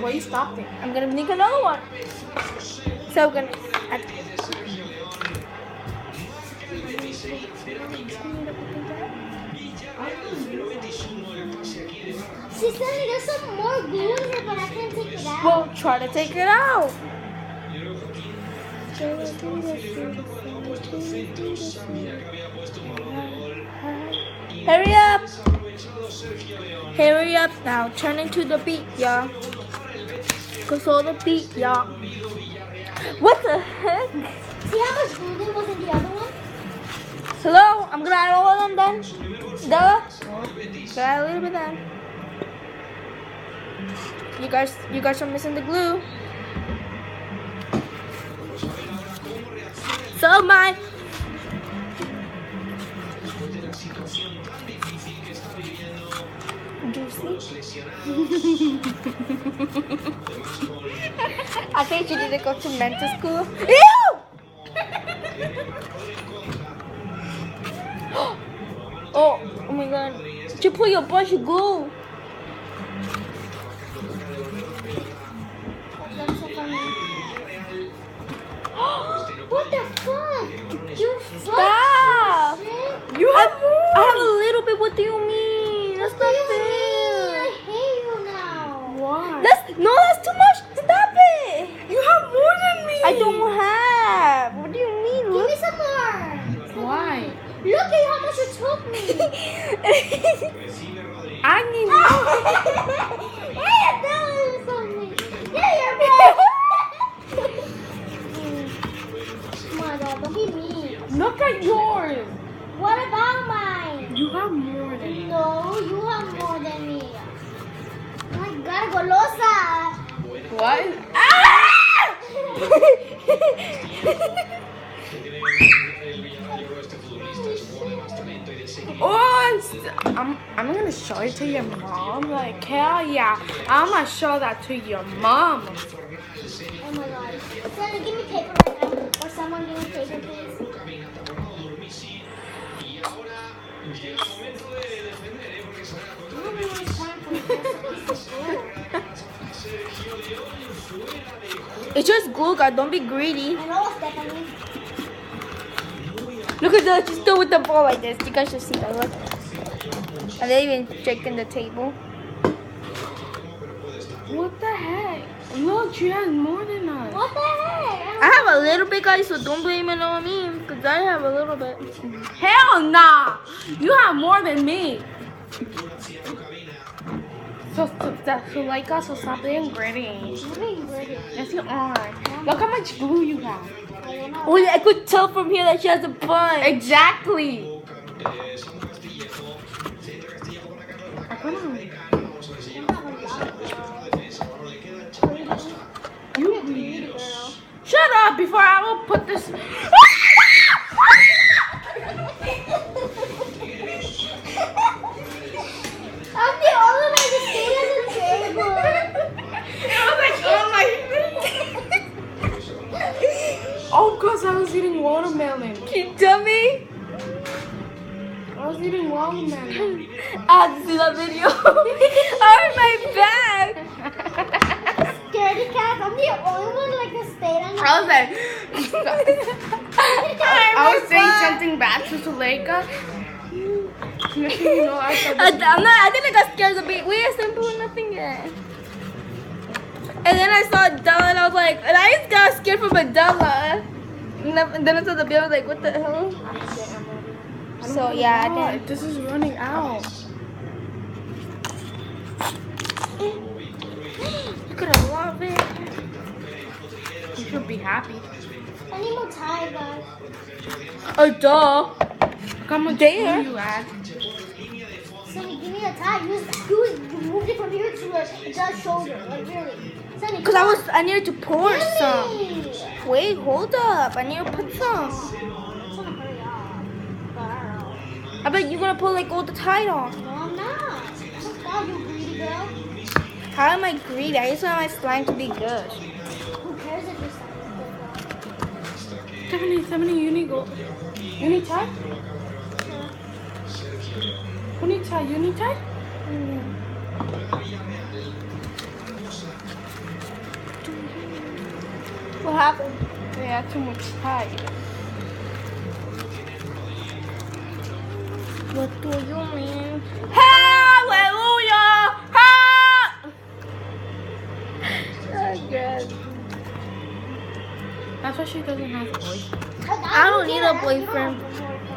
Why you stopped it? I'm gonna make another one. So we're gonna. She's telling me there's some more glue in here, but I can't take it out. Well, try to take it out. Hurry up! Hurry up now. Turn into the beat, y'all. Control the beat, y'all. What the heck? See how much glue there was in the other one? Hello? I'm gonna add all of them then. Della? Gonna add a little bit then. You guys are missing the glue. So my juicy. I think you need to go to mental school. Ew! Oh my god. Did you put your brush of glue? That's so funny. What the fuck? You Stop! shit? You have I have a little bit. What do you mean? That's What do not you mean? fair. I hate you now. Why? That's too much. Stop it. You have more than me. I don't have. What do you mean? Give Look. me some more. Why? Look at how much you took me. I need. Hey, that was something. Yeah, you're bad. Oh my god, don't be mean. Look at yours. What about mine? You have more than me. No, you have more than me. Oh my god, golosa. What? Oh, I'm gonna show it to your mom. Like, hell yeah. I'm gonna show that to your mom. Oh my god. Santa, give me paper right now. Or someone give me paper, please. I don't really have time for this. It's just glue, God. Don't be greedy. I know, Stephanie. Look at that. She's still with the ball like this. You guys should see that. Look. And they even shaking the table. What the heck? Look, she has more than us. What the heck? I have a little bit, guys, so don't blame it on me. Because I have a little bit. Hell nah. You have more than me. So like us, so stop being greedy. I'm being greedy. Yes, you are. Look how much glue you have. I don't know. Oh, yeah, I could tell from here that she has a bun. Exactly. You greedy girl. Shut up before I will put this. I'm the only one to stay at the table. I was like, oh my. Oh, cause I was eating watermelon. You dummy. I was eating watermelon. I have to see that video. On my back. Scaredy cat. I'm the only one like to stay on the I was like, I was saying something bad to Zuleika. Next thing you know, I said, I think I got scared a bit. We haven't doing nothing yet. And then I saw Della and I was like, and I just got scared from Della. And then I saw the bill, I was like, what the hell? So yeah, I oh, did. this is running out. You could have loved it. You should be happy. I need more time, guys. Oh, duh. Come on, There. you add. Sonny, give me a tie. You moved it from here to just shoulder. Like, really. Sonny, Because I needed to pour Give some. me. Wait, hold up. I need to put some. Sonny, hurry up. But I don't know. I bet you're going to put like all the tide on. No, I'm not. Oh, God, you greedy girl. How am I greedy? I just want my slime to be good. Who cares if you're stuck? 70, you need go. You need tie? Who needs tie? You need tie? What happened? They had too much Tide. What do you mean? Hallelujah! Ha! Oh, God. That's why she doesn't have a boyfriend. I don't need a boyfriend,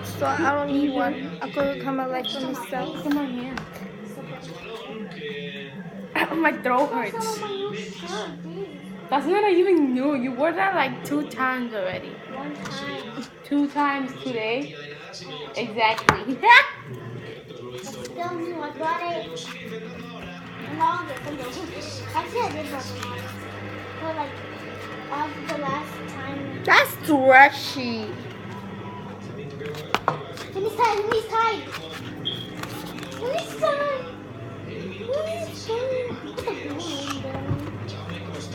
so I don't need one. I could come my life for myself. Look at my hand. My throat hurts. That's not even new. You wore that like 2 times already. One time. 2 times today. Exactly. Still new. I got it longer. Actually, I did one. But like, after the last time. That's trashy. Finish tight. Finish tight. Finish tight. Finish tight. Put the glue in there.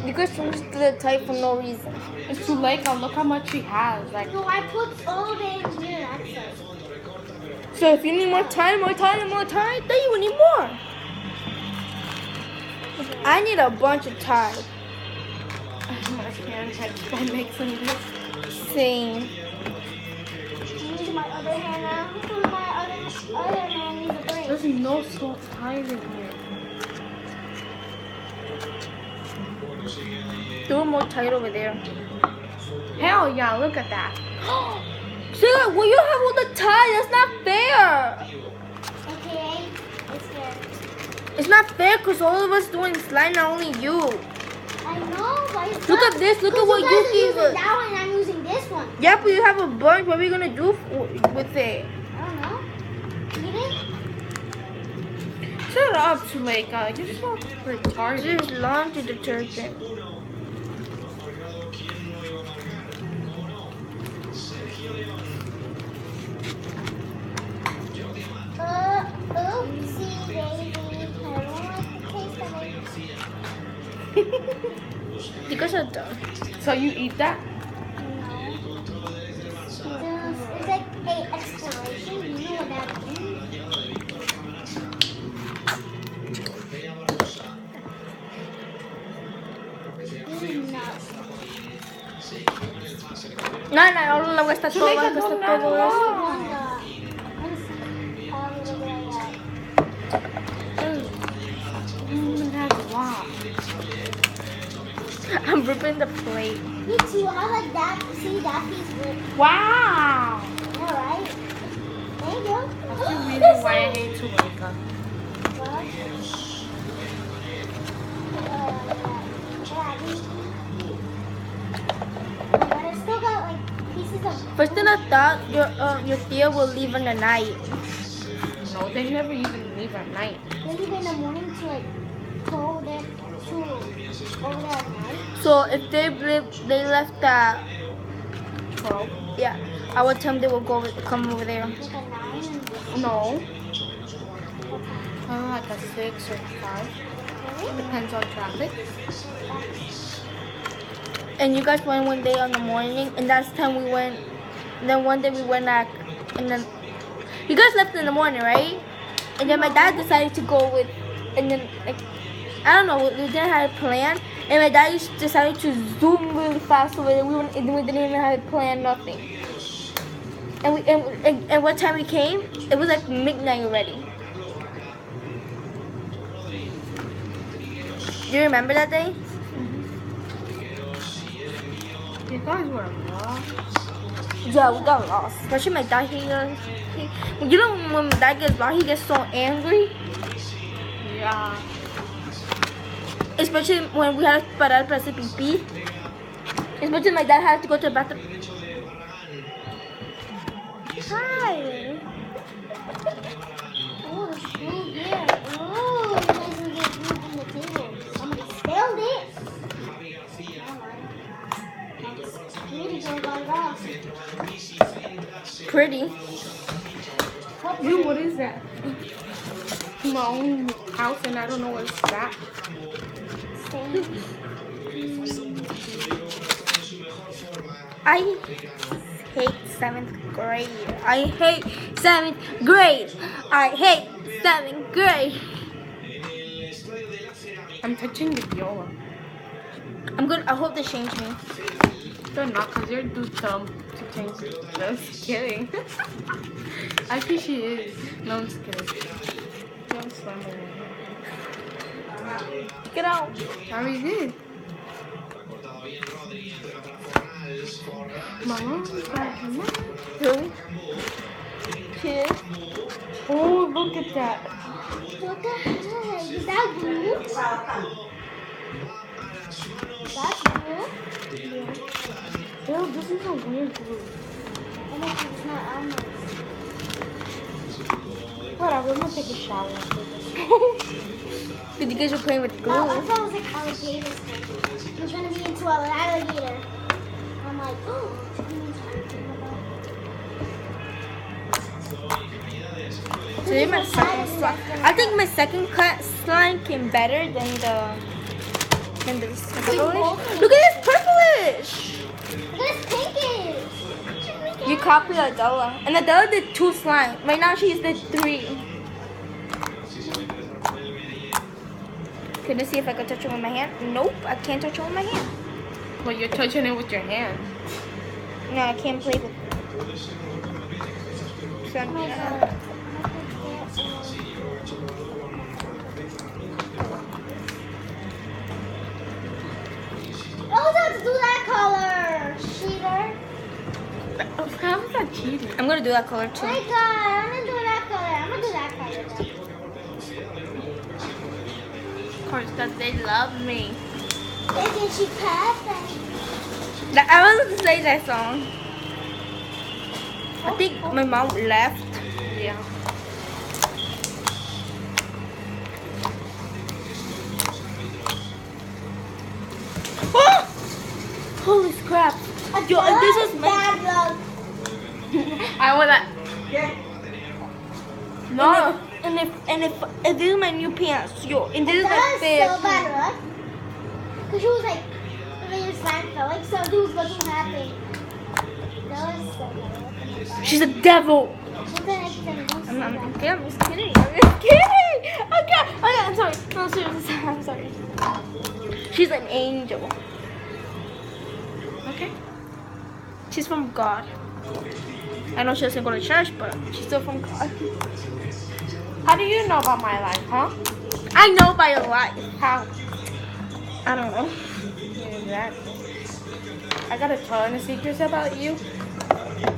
You guys finish the type for no reason. It's too late. Look how much she has. Like, No, I put all the in here. Access. So if you need more time, then you need more. I need a bunch of time. my hand hurts by mixing this. Same. Use my other hand now. My other hand needs a break. There's no soft Tide in here. Do more tight over there. Hell yeah! Look at that. Sarah, well, you have all the tie. That's not fair. Okay, it's here. It's not fair because all of us doing slime, not only you. I know, but it's Look not. at this. Look at 'Cause what you you guys are gave using us. that one and I'm using this one. Yeah, but you have a bunch. What are we gonna do with it? I don't know. Eat it? Shut up, Suleika. You're so retarded. This is laundry detergent. Oopsie daisy. I don't like the taste of it. You guys are dumb. So you eat that? No. It's like a exploration. You know what that means? No, no le cuesta todo, Suleika, le cuesta no, todo no. esto. That's wow. I'm ripping the plate. Me too. I like that. See, that piece good. Wow. Alright. There you go. That's the reason why I hate Suleika. But I still got like pieces of. First thing I thought your Thea will leave in the night. No, they never even leave at night. They leave in the morning to like go there to over there at night. So if they left at 12? yeah, I would tell them they will come over there. Like a 9 and No. Kind of like a 6 or 5. Depends on traffic. And you guys went one day on the morning, and that's the time we went. And then one day we went back, and then you guys left in the morning, right? And then my dad decided to go with, and then like I don't know, we didn't have a plan, and my dad just decided to zoom really fast over there. We didn't even have a plan, nothing. And what time we came? It was like midnight already. Do you remember that day? You guys were lost. Yeah, we got lost. Especially my dad. You know when my dad gets lost, he gets so angry. Yeah. Especially when we had to parar para hacer pipí. Especially my dad had to go to the bathroom. Hi. oh, the spoon here. Oh, you guys will get food from the table. Somebody spilled it. Pretty good, got it off. Pretty. You, what is that? My own house and I don't know what's that. I hate 7th grade. I hate 7th grade. I hate 7th grade. I'm touching the viola. I hope they change me. They're not, because you're too dumb to change it. No, I'm just kidding. Actually, she is. No, I'm just kidding. Don't slam it in. Get out. I already did. Mama? Really? Kid? Oh, look at that. What the heck? Is that glue? That's glue? Ew, this is a weird glue. Oh my God, it's not almost. Whatever, I'm gonna take a shower after this. Because you guys were playing with glue. No, I thought it was like alligators. He was gonna be into an alligator. I'm like, oh. So this is my second slime. I think my second slime came better than this purplish. Look at this purplish! Look at this pinkish. You copied Adela. And Adela did 2 slime. Right now she's did 3. Can you see if I can touch it with my hand? Nope, I can't touch it with my hand. Well, you're touching it with your hand. No, I can't play with it. So, Oh my God. I was about to do that color, cheater. How is that cheating? I'm gonna do that color Oh too. my God, I'm gonna do that color. I'm gonna do that color. Of course, because they love me. Isn't she perfect? I was gonna say that song. I think my mom left. Yeah. Oh! Holy crap! Yo, if this was my bad luck. I wanna. No. and if this is my new pants, yo, and this is That my was favorite. so bad luck. Cause she was like, when your slime fell, like something was looking happy. That was so bad luck. She's a devil. What the heck is that? I'm kidding. I'm just kidding. I'm just kidding. Okay, I'm sorry. No, seriously, I'm sorry. She's an angel. Okay. She's from God. I know she doesn't go to church, but she's still from God. How do you know about my life, huh? I know by your life. How? I don't know. Exactly. I got a ton of secrets about you.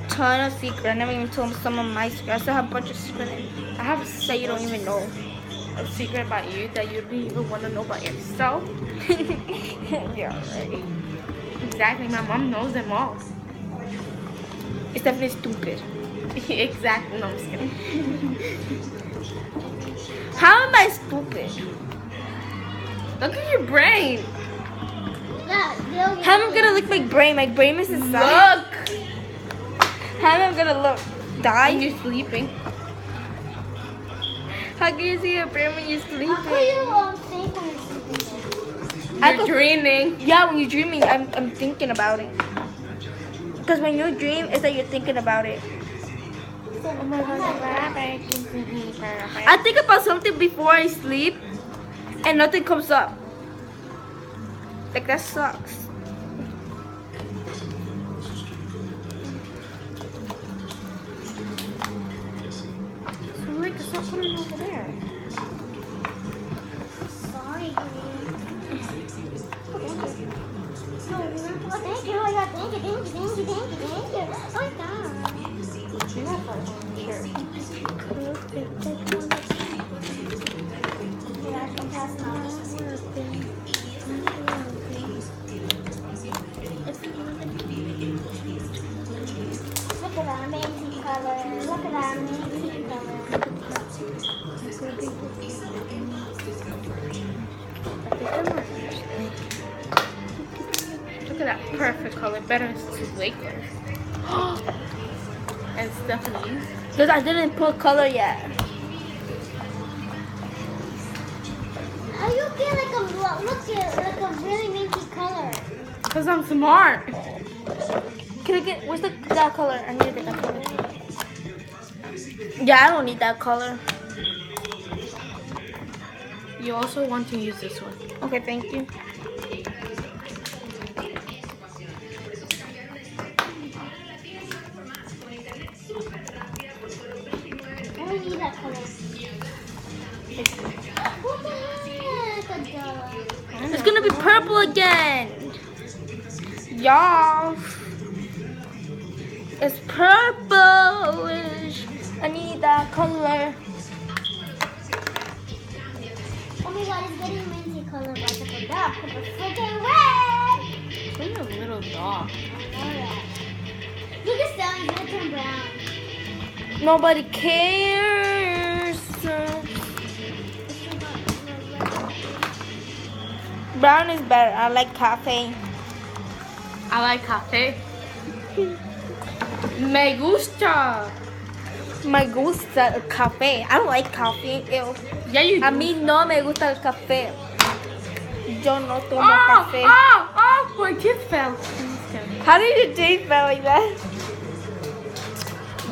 Ton of secret. I never even told some of my secrets. I still have a bunch of secrets I have that you don't even know. a secret about you that you don't even want to know about yourself. Yeah, right. Exactly. My mom knows them all. It's definitely stupid. Exactly. No, I'm just kidding. How am I stupid? Look at your brain. How am I gonna look my brain? My brain is inside. Look. How am I gonna look? When Die? you're sleeping. How can you see your brain when you're How sleeping? can you think when you're sleeping? You're dreaming. Yeah, when you're dreaming, I'm thinking about it. Because when you dream, it's like you're thinking about it. Oh my God. I think about something before I sleep, and nothing comes up. Like, that sucks. So like, stop putting it over there. Sorry, dude. No, thank you. Oh my God, thank you. Oh my God. You're not part of it, sure. Yeah, I can pass now. Look at that amazing color. Look at that amazing color. Look at that perfect color. Better than Laker. And Stephanie's. Because I didn't put color yet. How you get like a look at like a really minty color? Because I'm smart. Can I get, where's that color? I need to get that color. Yeah, I don't need that color. You also want to use this one. Okay, thank you. gonna be purple again. Y'all. It's purplish. I need that color. Oh my god, it's getting minty color, but I forgot. Put the freaking red! You're a little dog. Alright. Look at Stella, it's gonna turn brown. Nobody cares. Brown is better. I like cafe. I like cafe. Me gusta. Me gusta el café. I don't like coffee. Ew. Yeah, you do. A mí no me gusta el café. Yo no tomo Oh, café. my teeth fell. I'm just kidding. How did your teeth feel like that?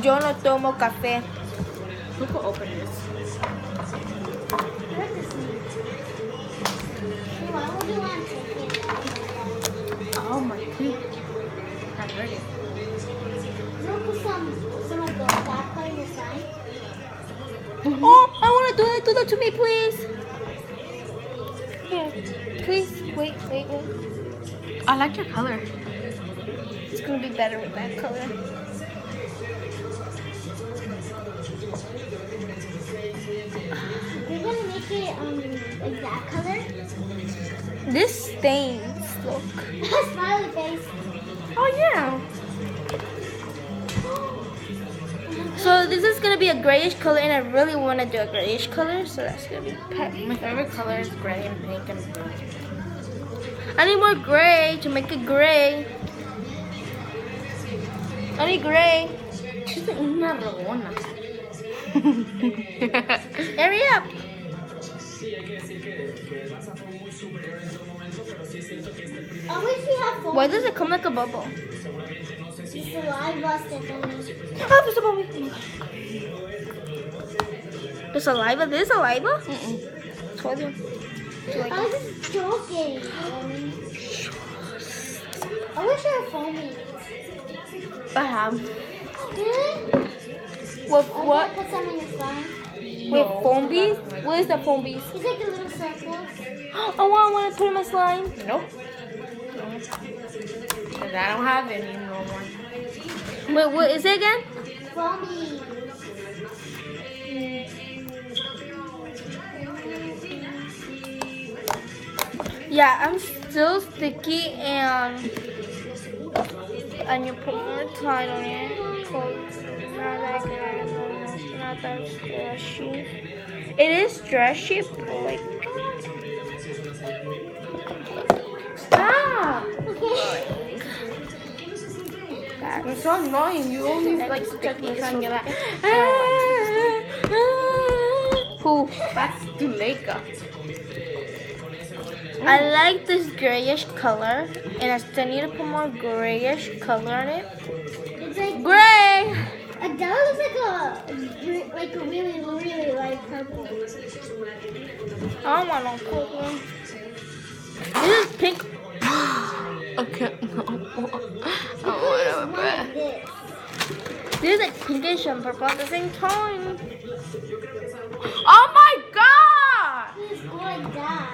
Yo no tomo café. Who could open this? Where is this? Why would you want to take it? Oh, my teeth. I'm ready. Look at some of the black color design. Oh, I want to do that. Do that to me, please. Here, please. Wait. I like your color. It's gonna be better with that color. We're gonna make it like that color. This stains. Look. Smiley face. Oh yeah. So this is gonna be a grayish color, and I really want to do a grayish color, so that's gonna be perfect. My favorite color is gray and pink and blue. I need more gray to make it gray. I need gray. She's una rogona. Hurry up. I wish we had foam. Why does it come like a bubble? Saliva, Stephanie. Oh, there's a bubble. There's saliva? There's saliva? Told you. I was just joking. I wish I had foamy. I have. Really? With I what? put some in your slime. With foam bees? What is the foam bees? It's like a little circle. Oh, I want to put in my slime. Nope. Because I don't have any no more. Wait, what is it again? Foamy. Yeah, I'm still sticky and you put more time on it. Not that stretchy. It is stretchy, but like Stop! that. You're so annoying. You only like stick me trying to get that. Who? That's Zuleika. I like this grayish color, and I still need to put more grayish color on it. It's like Gray. Adele looks like a really light purple. I don't want no purple. This is pink. Okay. Like this. This is like pinkish and purple at the same time. Oh my god! It's like that.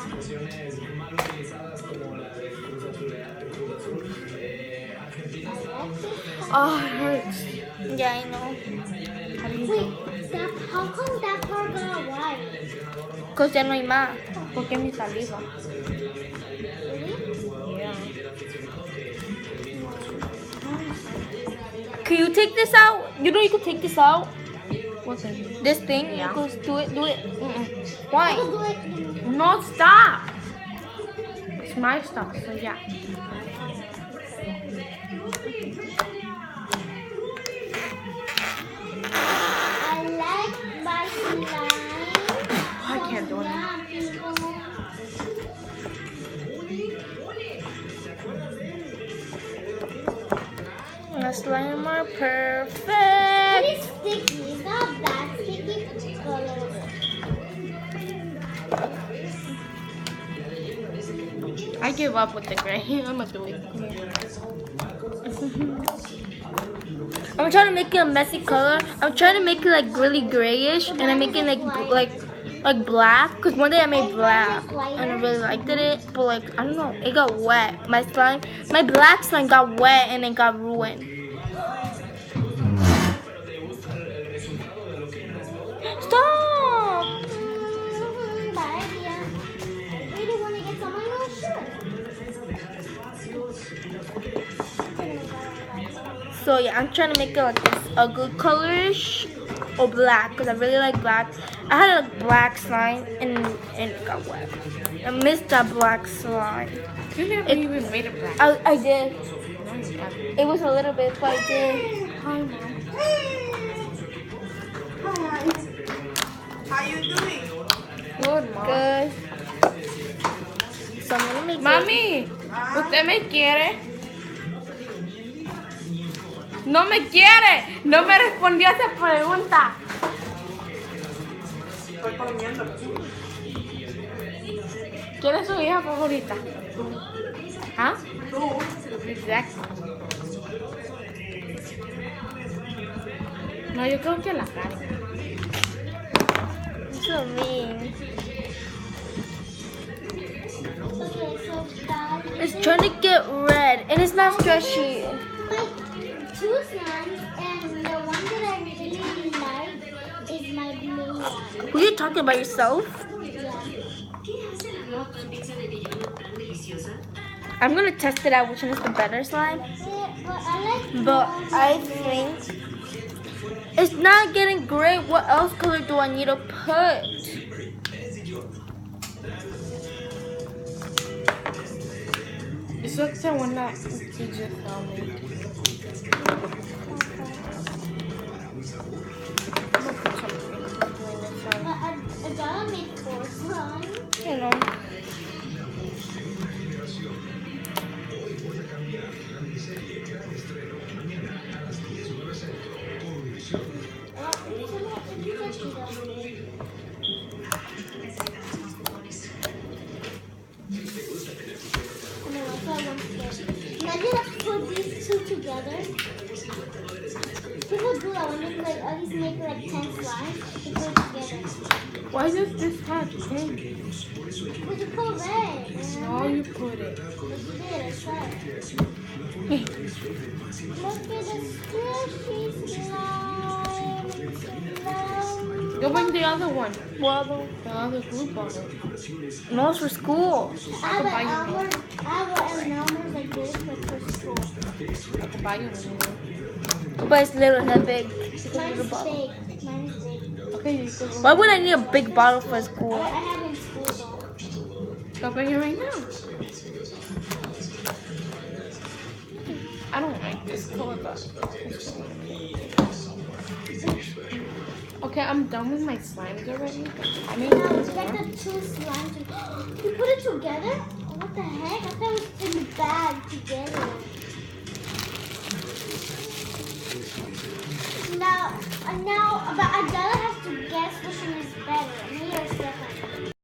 Oh, it hurts. Yeah, I know. Wait, how come that part got white? Cause ya no hay más. Porque mi saliva. Really? Yeah. Can you take this out? You know you can take this out. What's it? This thing. Yeah. You can do it. Do it. I Why? could do it. No, stop! It's my stuff, so yeah. I like my slime. I can't do it. Yeah, people. The slime are It perfect. is sticky. It's not that sticky. Color. I give up with the gray. I'm gonna do it. I'm trying to make it a messy color. I'm trying to make it like really grayish, and I'm making like like black. Cause one day I made black and I really liked it, but like I don't know, it got wet. My black slime got wet and it got ruined. Stop! Bad idea. We don't want to get some on your shirt. So yeah, I'm trying to make it like this, a good colorish or black, because I really like black. I had a black slime and it got wet. I missed that black slime. You never even made it black. I did. No, you haven't. It was a little bit, but I did. Hi, Mom. How you doing? Good, Mom. Good. So I'm gonna make Mami, ¿usted me quiere? No me quiere. No me respondió a esa pregunta. Estoy comiendo. ¿Quién es su hija favorita? ¿Ah? Tú. Exacto. No, yo creo que la cara. so mean. Okay, so Dad. It's trying to get red and it's not stretchy. My two slimes, and the one that I really like is my blue one. Were you talking about yourself? Yeah. I'm gonna test it out which one is the better slime. Yeah, but I like But blue. I think it's not getting great. What else color do I need to put? This looks the one that you just told me. But Adela made 4 slimes. You know. Imagine if you put these two together. People do that when they like at least make like 10 slimes. They put it together. Why does this have pink? But you put red. No, you put it. But you did, I tried. Look at the squishy slime. Slime. Go bring the other one. Well, The other glue bottle. no, it's for school. I have an Elmer. I have an Elmer like this, but for school. I can buy you one. But it's little, not big. It's a little Mine's bottle. big. Mine's big. Okay, you can Why would I need a big bottle for school? I have in school though. go bring it right now. I don't like this color, but okay, I'm done with my slimes already. I mean, Now let's get the 2 slimes. You put it together? What the heck? I thought it was in the bag together. Now, but Adela has to guess which one is better.